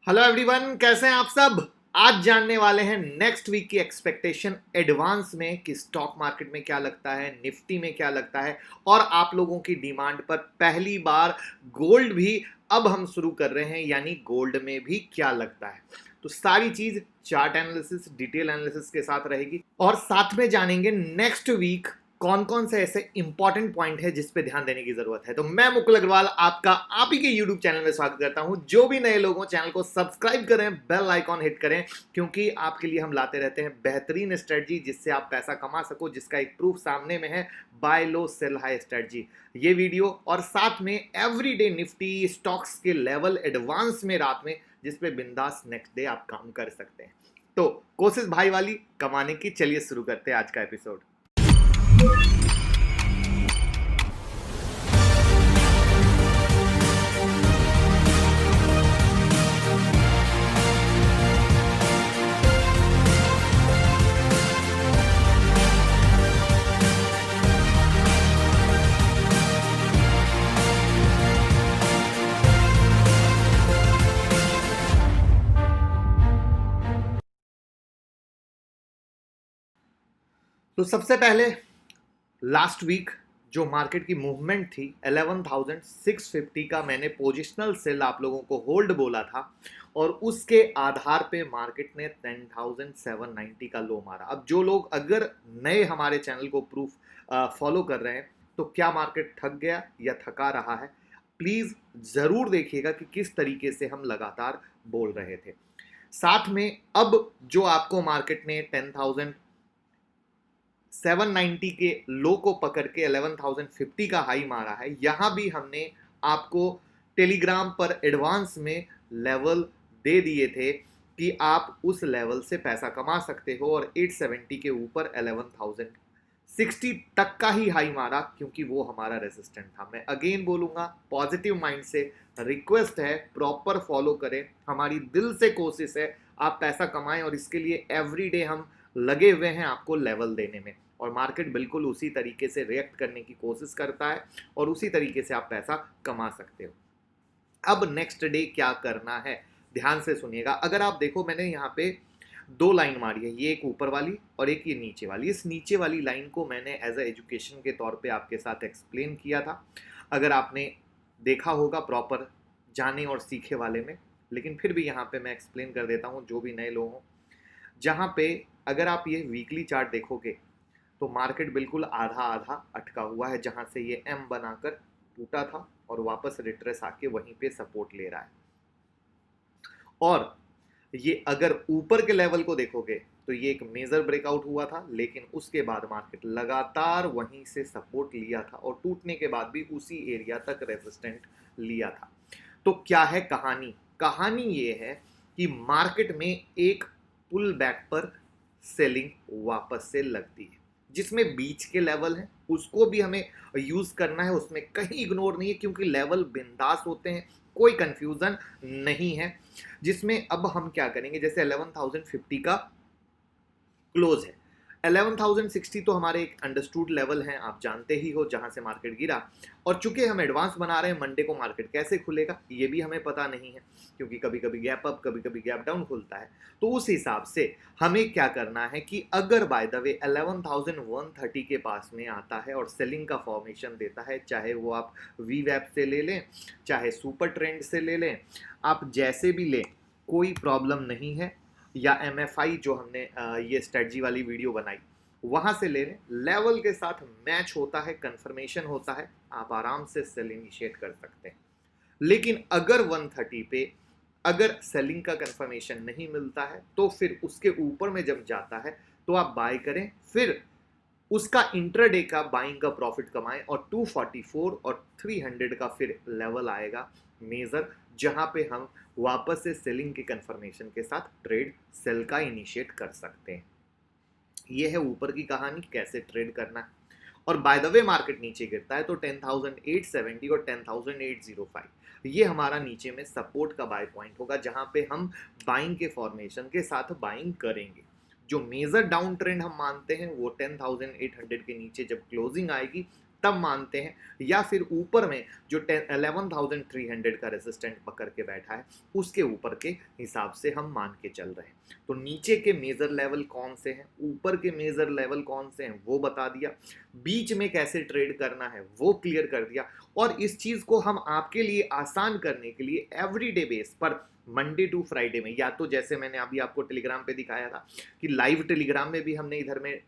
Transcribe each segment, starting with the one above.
Hello everyone, कैसे हैं आप सब। आज जानने वाले हैं नेक्स्ट वीक की एक्सपेक्टेशन एडवांस में कि स्टॉक मार्केट में क्या लगता है, निफ्टी में क्या लगता है और आप लोगों की डिमांड पर पहली बार गोल्ड भी अब हम शुरू कर रहे हैं, यानी गोल्ड में भी क्या लगता है। तो सारी चीज चार्ट एनालिसिस, डिटेल एनालिसिस के साथ रहेगी और साथ में जानेंगे नेक्स्ट वीक कौन कौन से ऐसे इंपॉर्टेंट पॉइंट है जिस पे ध्यान देने की जरूरत है। तो मैं मुकुल अग्रवाल आपका आप ही के यूट्यूब चैनल में स्वागत करता हूं। जो भी नए लोगों चैनल को सब्सक्राइब करें, बेल आइकॉन हिट करें, क्योंकि आपके लिए हम लाते रहते हैं बेहतरीन स्ट्रेटजी जिससे आप पैसा कमा सको, जिसका एक प्रूफ सामने में है, बाय लो सेल हाई स्ट्रेटजी। ये वीडियो और साथ में एवरीडे निफ्टी स्टॉक्स के लेवल एडवांस में रात में, जिसपे बिंदास नेक्स्ट डे आप काम कर सकते हैं। तो कोशिश भाई वाली कमाने की, चलिए शुरू करते हैं आज का एपिसोड। तो सबसे पहले लास्ट वीक जो मार्केट की मूवमेंट थी 11,650 का मैंने पोजिशनल सेल आप लोगों को होल्ड बोला था और उसके आधार पे मार्केट ने 10,790 का लो मारा। अब जो लोग अगर नए हमारे चैनल को प्रूफ फॉलो कर रहे हैं, तो क्या मार्केट ठग गया या थका रहा है, प्लीज जरूर देखिएगा कि किस तरीके से हम लगातार बोल रहे थे। साथ में अब जो आपको मार्केट ने 10,790 के लो को पकड़ के 11,050 का हाई मारा है, यहां भी हमने आपको टेलीग्राम पर एडवांस में लेवल दे दिए थे कि आप उस लेवल से पैसा कमा सकते हो, और 870 के ऊपर 11,060 तक का ही हाई मारा, क्योंकि वो हमारा रेजिस्टेंट था। मैं अगेन बोलूंगा, पॉजिटिव माइंड से रिक्वेस्ट है, प्रॉपर फॉलो करें, हमारी दिल से कोशिश है आप पैसा कमाएं, और इसके लिए एवरीडे हम लगे हुए हैं आपको लेवल देने में, और मार्केट बिल्कुल उसी तरीके से रिएक्ट करने की कोशिश करता है और उसी तरीके से आप पैसा कमा सकते हो। अब नेक्स्ट डे क्या करना है, ध्यान से सुनिएगा। अगर आप देखो, मैंने यहाँ पे दो लाइन मारी है, ये एक ऊपर वाली और एक ये नीचे वाली। इस नीचे वाली लाइन को मैंने एज अ एजुकेशन के तौर पे आपके साथ एक्सप्लेन किया था, अगर आपने देखा होगा प्रॉपर जाने और सीखे वाले में, लेकिन फिर भी यहाँ पे मैं एक्सप्लेन कर देता हूँ जो भी नए लोग हों। जहाँ पे अगर आप ये वीकली चार्ट देखोगे तो मार्केट बिल्कुल आधा आधा अटका हुआ है, जहां से ये एम बनाकर टूटा था और वापस रिट्रेस आके वहीं पे सपोर्ट ले रहा है। और ये अगर ऊपर के लेवल को देखोगे तो ये एक मेजर ब्रेकआउट हुआ था, लेकिन उसके बाद मार्केट लगातार वहीं से सपोर्ट लिया था और टूटने के बाद भी उसी एरिया तक रेजिस्टेंट लिया था। तो क्या है कहानी? कहानी ये है कि मार्केट में एक पुल बैक पर सेलिंग वापस से लगती है, जिसमें बीच के लेवल हैं उसको भी हमें यूज करना है, उसमें कहीं इग्नोर नहीं है, क्योंकि लेवल बिंदास होते हैं, कोई कंफ्यूजन नहीं है। जिसमें अब हम क्या करेंगे, जैसे 11,050 का क्लोज है, 11,060 तो हमारे एक अंडरस्टूड लेवल हैं, आप जानते ही हो, जहां से मार्केट गिरा। और चूंकि हम एडवांस बना रहे हैं, मंडे को मार्केट कैसे खुलेगा ये भी हमें पता नहीं है, क्योंकि कभी कभी गैप अप, कभी कभी गैप डाउन खुलता है। तो उस हिसाब से हमें क्या करना है कि अगर बाय द वे 11,130 के पास में आता है और सेलिंग का फॉर्मेशन देता है, चाहे वो आप वी वैप से ले लें, चाहे सुपर ट्रेंड से ले लें, आप जैसे भी लें कोई प्रॉब्लम नहीं है, या MFI जो हमने ये स्ट्रेटजी वाली वीडियो बनाई वहां से ले लें, लेवल के साथ मैच होता है, कंफर्मेशन होता है, आप आराम से सेल इनिशिएट कर सकते हैं। लेकिन अगर 130 पे अगर सेलिंग का कंफर्मेशन नहीं मिलता है, तो फिर उसके ऊपर में जब जाता है तो आप बाय करें, फिर उसका इंट्राडे का बाइंग का प्रॉफिट कमाएं, और 244 और 300 का फिर लेवल आएगा मेजर, जहां पे हम वापस से सेलिंग के कंफर्मेशन के साथ ट्रेड सेल का इनिशिएट कर सकते हैं। ये है ऊपर की कहानी, कैसे ट्रेड करना है। और बाय द वे मार्केट नीचे गिरता है तो 10,870 और 10,805 ये हमारा नीचे में सपोर्ट का बाय पॉइंट होगा, जहां पे हम बाइंग के फॉर्मेशन के साथ बाइंग करेंगे। जो मेजर डाउन ट्रेंड हम मानते हैं वो 10,800 के नीचे जब क्लोजिंग आएगी तब मानते हैं, या फिर ऊपर में जो 11,300 का रेसिस्टेंट पकड़ के बैठा है उसके ऊपर के हिसाब से हम मान के चल रहे हैं। तो नीचे के मेजर लेवल कौन से हैं, ऊपर के मेजर लेवल कौन से हैं वो बता दिया, बीच में कैसे ट्रेड करना है वो क्लियर कर दिया। और इस चीज को हम आपके लिए आसान करने के लिए एवरीडे बेस पर मंडे टू फ्राइडे में, या तो जैसे मैंने अभी आपको टेलीग्राम पे दिखाया था कि लाइव टेलीग्राम में भी हमने इधर में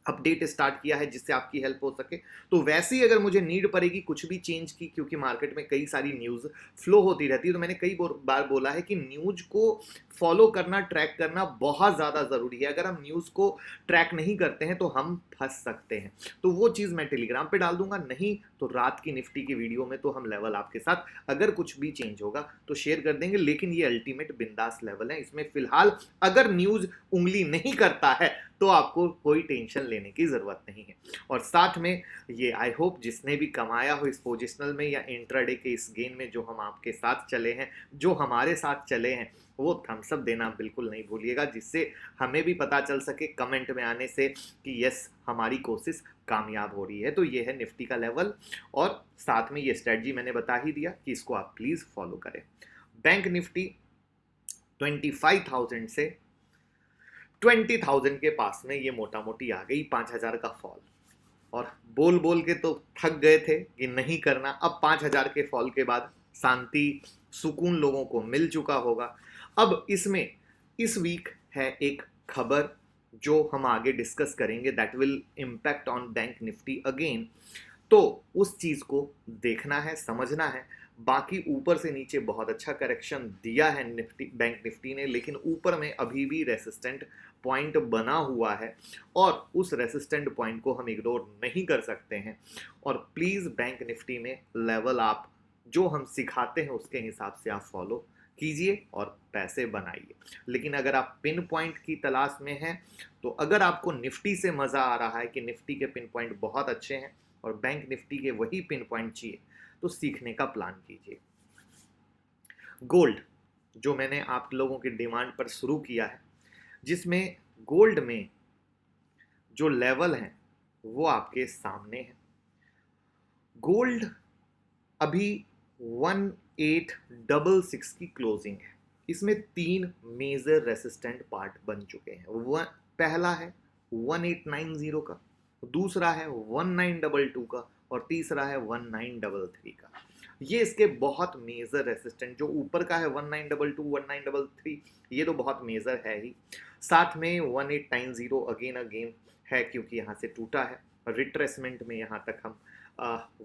अपडेट स्टार्ट किया है जिससे आपकी हेल्प हो सके, तो वैसे ही अगर मुझे नीड पड़ेगी कुछ भी चेंज की, क्योंकि मार्केट में कई सारी न्यूज़ फ्लो होती रहती है, तो मैंने कई बार बोला है कि न्यूज़ को फॉलो करना, ट्रैक करना बहुत ज़्यादा ज़रूरी है। अगर हम न्यूज़ को ट्रैक नहीं करते हैं तो हम फंस सकते हैं। तो वो चीज़ मैं टेलीग्राम पे डाल दूंगा, नहीं तो रात की निफ्टी की वीडियो में तो हम लेवल आपके साथ अगर कुछ भी चेंज होगा तो शेयर कर देंगे। लेकिन ये अल्टीमेट बिंदास लेवल है, इसमें फिलहाल अगर न्यूज़ उंगली नहीं करता है तो आपको कोई टेंशन लेने की जरूरत नहीं है। और साथ में ये आई होप जिसने भी कमाया हो इस पोजिशनल में या इंट्राडे के इस गेन में जो हम आपके साथ चले हैं, जो हमारे साथ चले हैं, वो थम्स अप देना बिल्कुल नहीं भूलिएगा, जिससे हमें भी पता चल सके कमेंट में आने से कि यस हमारी कोशिश कामयाब हो रही है। तो ये है निफ्टी का लेवल, और साथ में ये स्ट्रेटजी मैंने बता ही दिया कि इसको आप प्लीज फॉलो करें। बैंक निफ्टी 25,000 से 20,000 के पास में ये मोटा मोटी आ गई, 5,000 का फॉल, और बोल बोल के तो थक गए थे कि नहीं करना। अब 5,000 के फॉल के बाद शांति सुकून लोगों को मिल चुका होगा। अब इसमें इस वीक है एक खबर जो हम आगे डिस्कस करेंगे, that will impact on bank Nifty again. तो उस चीज को देखना है, समझना है। बाकी ऊपर से नीचे बहुत अच्छा करेक्शन दिया है निफ्टी, बैंक निफ्टी ने, लेकिन ऊपर में अभी भी रेसिस्टेंट पॉइंट बना हुआ है और उस रेसिस्टेंट पॉइंट को हम इग्नोर नहीं कर सकते हैं। और प्लीज बैंक निफ्टी में लेवल आप जो हम सिखाते हैं उसके हिसाब से आप फॉलो कीजिए और पैसे बनाइए। लेकिन अगर आप पिन पॉइंट की तलाश में हैं, तो अगर आपको निफ्टी से मजा आ रहा है कि निफ्टी के पिन पॉइंट बहुत अच्छे हैं और बैंक निफ्टी के वही पिन पॉइंट चाहिए, तो सीखने का प्लान कीजिए। गोल्ड जो मैंने आप लोगों की डिमांड पर शुरू किया है, जिसमें गोल्ड में जो लेवल हैं वो आपके सामने है। गोल्ड अभी 1866 की क्लोजिंग है, इसमें 3 मेजर रेसिस्टेंट पार्ट बन चुके हैं। पहला है 1890 का, दूसरा है 1922 का, और तीसरा है 1933 का। ये इसके बहुत मेजर रेसिस्टेंट, जो ऊपर का है 1922 1933, ये तो बहुत मेजर है ही। साथ में 1890 अगेन है क्योंकि यहाँ से टूटा है। रिट्रेसमेंट में यहाँ तक हम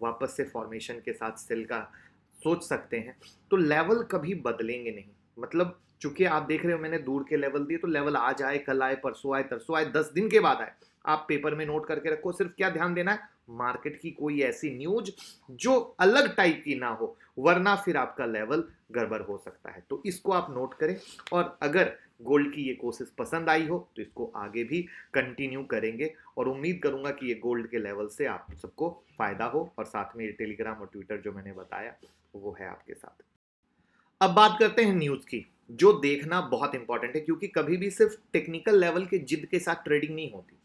वापस से फॉर्मेशन के साथ सेल का सोच सकते हैं। तो लेवल कभी बदलेंगे नहीं, मतलब चूंकि आप देख रहे हो मैंने दूर के लेवल दिए, तो लेवल आज आए, कल आए, परसों आए, तरसों आए, 10 दिन के बाद आए, आप पेपर में नोट करके रखो। सिर्फ क्या ध्यान देना है, मार्केट की कोई ऐसी न्यूज जो अलग टाइप की ना हो, वरना फिर आपका लेवल गड़बड़ हो सकता है। तो इसको आप नोट करें, और अगर गोल्ड की ये कोशिश पसंद आई हो तो इसको आगे भी कंटिन्यू करेंगे, और उम्मीद करूंगा कि ये गोल्ड के लेवल से आप सबको फायदा हो। और साथ में ये टेलीग्राम और ट्विटर जो मैंने बताया वो है आपके साथ। अब बात करते हैं न्यूज की, जो देखना बहुत इंपॉर्टेंट है, क्योंकि कभी भी सिर्फ टेक्निकल लेवल के जिद के साथ ट्रेडिंग नहीं होती,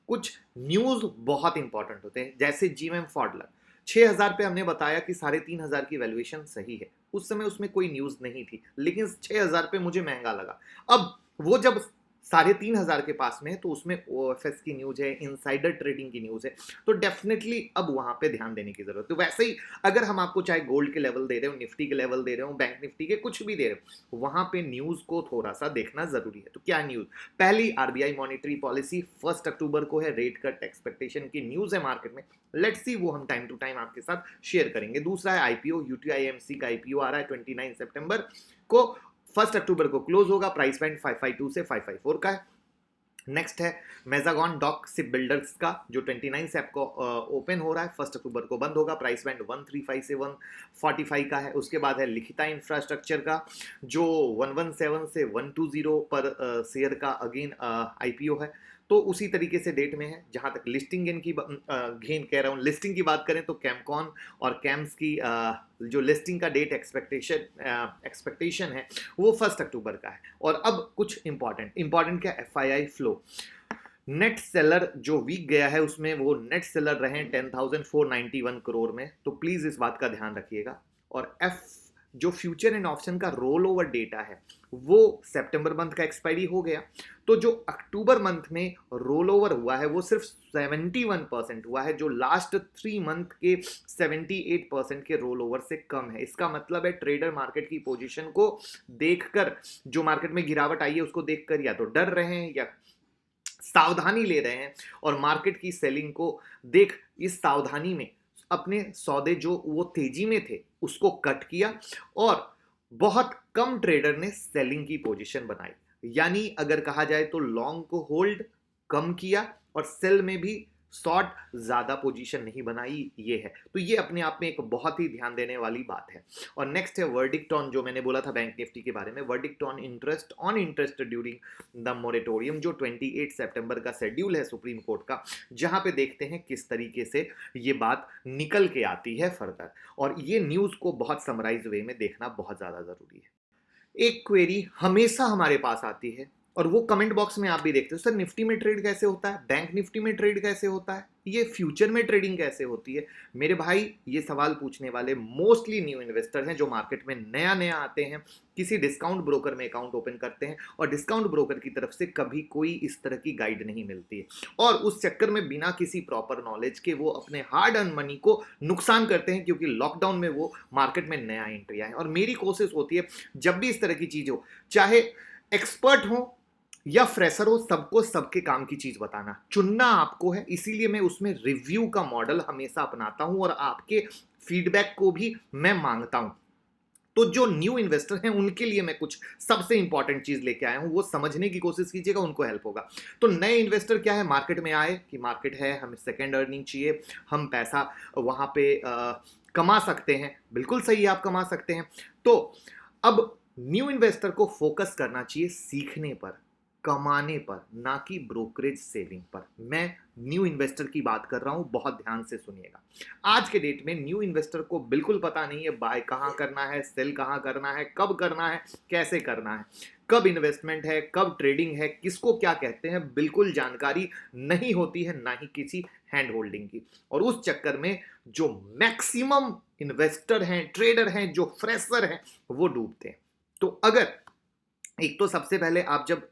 कुछ न्यूज बहुत इंपॉर्टेंट होते हैं। जैसे जीएम फॉडलर 6,000 पे हमने बताया कि 3,500 की वैल्यूएशन सही है, उस समय उसमें कोई न्यूज नहीं थी, लेकिन 6,000 पे मुझे महंगा लगा। अब वो जब 3,500 के पास में है तो उसमें ओएफएस की न्यूज है, इनसाइडर ट्रेडिंग की न्यूज है, तो डेफिनेटली अब वहां पे ध्यान देने की जरूरत है। तो वैसे ही अगर हम आपको चाहे गोल्ड के लेवल दे रहे हो, निफ्टी के लेवल दे रहे हो, बैंक निफ्टी के कुछ भी दे रहे हो, वहां पे न्यूज को थोड़ा सा देखना जरूरी है। तो क्या न्यूज? पहली, आरबीआई मॉनेटरी पॉलिसी 1 अक्टूबर को है, रेट कट एक्सपेक्टेशन की न्यूज है मार्केट में, लेट्स सी, वो हम टाइम टू टाइम आपके साथ शेयर करेंगे। दूसरा है आईपीओ, यूटीआईएमसी का आईपीओ आ रहा है 29 सितंबर को, 1 अक्टूबर को क्लोज होगा, प्राइस बैंड 552 से 554 का है। नेक्स्ट है मेजागॉन डॉक शिप बिल्डर्स का, जो 29 से आपको ओपन हो रहा है, 1 अक्टूबर को बंद होगा, प्राइस बैंड 135 से 145 का है। उसके बाद है लिखिता इंफ्रास्ट्रक्चर का, जो 117 से 120 पर शेयर का अगेन आईपीओ है, तो उसी तरीके से डेट में है। जहां तक लिस्टिंग गेन कह रहा हूँ, लिस्टिंग की बात करें तो कैमकॉन और कैम्स की जो लिस्टिंग का डेट एक्सपेक्टेशन है वो 1 अक्टूबर का है। और अब कुछ इंपॉर्टेंट क्या, एफआईआई फ्लो नेट सेलर जो वीक गया है उसमें वो नेट सेलर रहे 10,491 करोड़ में, तो प्लीज इस बात का ध्यान रखिएगा। और एफ जो फ्यूचर एंड ऑप्शन का रोल ओवर डेटा है वो सितंबर मंथ का एक्सपायरी हो गया, तो जो अक्टूबर मंथ में रोल ओवर हुआ है वो सिर्फ 71% हुआ है, जो लास्ट 3 मंथ के 78% के रोल ओवर से कम है। इसका मतलब है ट्रेडर मार्केट की पोजीशन को देखकर, जो मार्केट में गिरावट आई है उसको देखकर या तो डर रहे हैं या सावधानी ले रहे हैं, और मार्केट की सेलिंग को देख इस सावधानी में अपने सौदे जो वो तेजी में थे उसको कट किया, और बहुत कम ट्रेडर ने सेलिंग की पोजीशन बनाई। यानी अगर कहा जाए तो लॉन्ग को होल्ड कम किया और सेल में भी शॉर्ट ज्यादा पोजीशन नहीं बनाई, ये है। तो ये अपने आप में एक बहुत ही ध्यान देने वाली बात है। और नेक्स्ट है वर्डिक्ट ऑन, जो मैंने बोला था बैंक निफ्टी के बारे में, verdict on interest during the moratorium, जो 28 सितंबर का शेड्यूल है सुप्रीम कोर्ट का, जहां पे देखते हैं किस तरीके से ये बात निकल के आती है फर्दर। और ये न्यूज को बहुत समराइज वे में देखना बहुत ज्यादा जरूरी है। एक क्वेरी हमेशा हमारे पास आती है और वो कमेंट बॉक्स में आप भी देखते हो, सर निफ्टी में ट्रेड कैसे होता है, बैंक निफ्टी में ट्रेड कैसे होता है, ये फ्यूचर में ट्रेडिंग कैसे होती है। मेरे भाई ये सवाल पूछने वाले मोस्टली न्यू इन्वेस्टर हैं जो मार्केट में नया नया आते हैं, किसी डिस्काउंट ब्रोकर में अकाउंट ओपन करते हैं और डिस्काउंट ब्रोकर की तरफ से कभी कोई इस तरह की गाइड नहीं मिलती है, और उस चक्कर में बिना किसी प्रॉपर नॉलेज के वो अपने हार्ड अर्न मनी को नुकसान करते हैं, क्योंकि लॉकडाउन में वो मार्केट में नया एंट्री आए। और मेरी कोशिश होती है जब भी इस तरह की चीज हो, चाहे एक्सपर्ट हो या फ्रेशर हो, सबको सबके काम की चीज बताना, चुनना आपको है। इसीलिए मैं उसमें रिव्यू का मॉडल हमेशा अपनाता हूं और आपके फीडबैक को भी मैं मांगता हूं। तो जो न्यू इन्वेस्टर हैं उनके लिए मैं कुछ सबसे इंपॉर्टेंट चीज लेके आया हूं, वो समझने की कोशिश कीजिएगा, उनको हेल्प होगा। तो नए इन्वेस्टर क्या है, मार्केट में आए कि मार्केट है, हमें सेकेंड अर्निंग चाहिए, हम पैसा वहां पे कमा सकते हैं, बिल्कुल सही है, आप कमा सकते हैं। तो अब न्यू इन्वेस्टर को फोकस करना चाहिए सीखने पर, कमाने पर, ना कि ब्रोकरेज सेविंग पर। मैं न्यू इन्वेस्टर की बात कर रहा हूं, बहुत ध्यान से सुनिएगा। आज के डेट में न्यू इन्वेस्टर को बिल्कुल पता नहीं है बाय कहां करना है, सेल कहां करना है, कब करना है, कैसे करना है, कब इन्वेस्टमेंट है, कब ट्रेडिंग है, किसको क्या कहते हैं, बिल्कुल जानकारी नहीं होती है, ना ही किसी हैंड होल्डिंग की। और उस चक्कर में जो मैक्सिमम इन्वेस्टर हैं, ट्रेडर हैं, जो फ्रेशर हैं, वो डूबते हैं। तो अगर एक तो सबसे पहले आप जब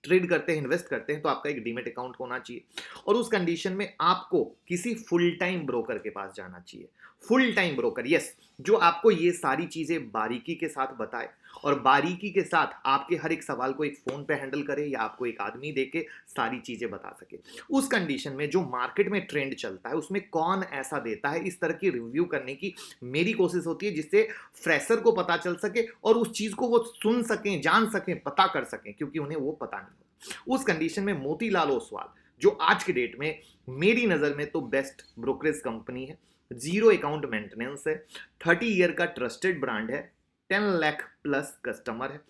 ट्रेड करते हैं, इन्वेस्ट करते हैं, तो आपका एक डीमेट अकाउंट होना चाहिए, और उस कंडीशन में आपको किसी फुल टाइम ब्रोकर के पास जाना चाहिए। फुल टाइम ब्रोकर, यस, जो आपको ये सारी चीजें बारीकी के साथ बताए और बारीकी के साथ आपके हर एक सवाल को एक फोन पे हैंडल करे या आपको एक आदमी देके सारी चीजें बता सके। उस कंडीशन में जो मार्केट में ट्रेंड चलता है उसमें कौन ऐसा देता है, इस तरह की रिव्यू करने की मेरी कोशिश होती है, जिससे फ्रेशर को पता चल सके और उस चीज को वो सुन सकें, जान सकें, पता कर सकें, क्योंकि उन्हें वो पता नहीं होता। उस कंडीशन में मोतीलाल ओसवाल, जो आज के डेट में मेरी नजर में तो बेस्ट ब्रोकरेज कंपनी है, जीरो अकाउंट मेंटेनेंस है, 30 ईयर का ट्रस्टेड ब्रांड है, 10 लाख प्लस कस्टमर है।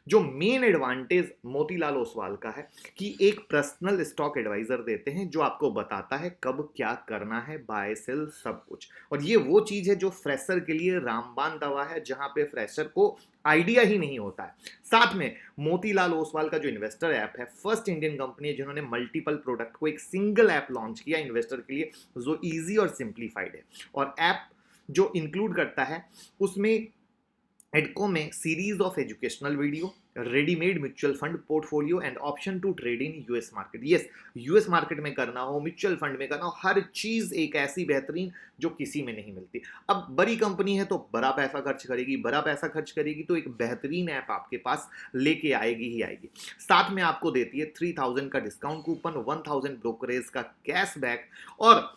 जो मेन एडवांटेज मोतीलाल ओसवाल का है कि एक पर्सनल स्टॉक एडवाइजर देते हैं जो आपको बताता है कब क्या करना है, बाय सेल सब कुछ। और ये वो चीज है जो फ्रेशर के लिए रामबाण दवा है, जहां पे फ्रेशर को आइडिया ही नहीं होता है। साथ में मोतीलाल ओसवाल का जो इन्वेस्टर ऐप है, फर्स्ट इंडियन कंपनी है जिन्होंने मल्टीपल प्रोडक्ट को एक सिंगल ऐप लॉन्च किया इन्वेस्टर के लिए, जो इजी और सिंप्लीफाइड है। और ऐप जो इंक्लूड करता है उसमें एडको में series of educational video, readymade mutual fund portfolio and option to trade in US market. Yes, US market में करना हो, म्यूचुअल फंड में करना हो, हर चीज एक ऐसी बेहतरीन जो किसी में नहीं मिलती। अब बड़ी कंपनी है तो बड़ा पैसा खर्च करेगी, बड़ा पैसा खर्च करेगी तो एक बेहतरीन ऐप आपके पास लेके आएगी ही आएगी। साथ में आपको देती है 3000 का डिस्काउंट कूपन, 1000 ब्रोकरेज का कैशबैक, और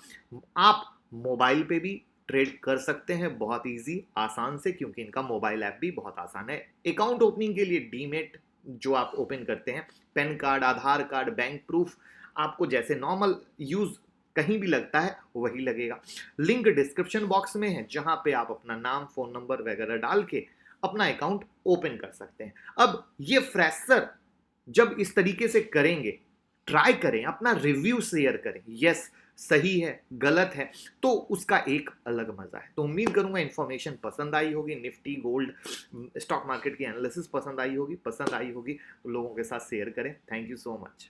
आप मोबाइल पे भी ट्रेड कर सकते हैं बहुत इजी आसान से, क्योंकि इनका मोबाइल ऐप भी बहुत आसान है। अकाउंट ओपनिंग के लिए डीमेट जो आप ओपन करते हैं, पैन कार्ड, आधार कार्ड, बैंक प्रूफ, आपको जैसे नॉर्मल यूज कहीं भी लगता है वही लगेगा। लिंक डिस्क्रिप्शन बॉक्स में है, जहां पे आप अपना नाम, फोन नंबर वगैरह डाल के अपना अकाउंट ओपन कर सकते हैं। अब ये फ्रेशर जब इस तरीके से करेंगे, ट्राई करें, अपना रिव्यू शेयर करें, यस सही है, गलत है, तो उसका एक अलग मजा है। तो उम्मीद करूंगा इंफॉर्मेशन पसंद आई होगी, निफ्टी, गोल्ड, स्टॉक मार्केट की एनालिसिस पसंद आई होगी, तो लोगों के साथ शेयर करें। Thank you so much.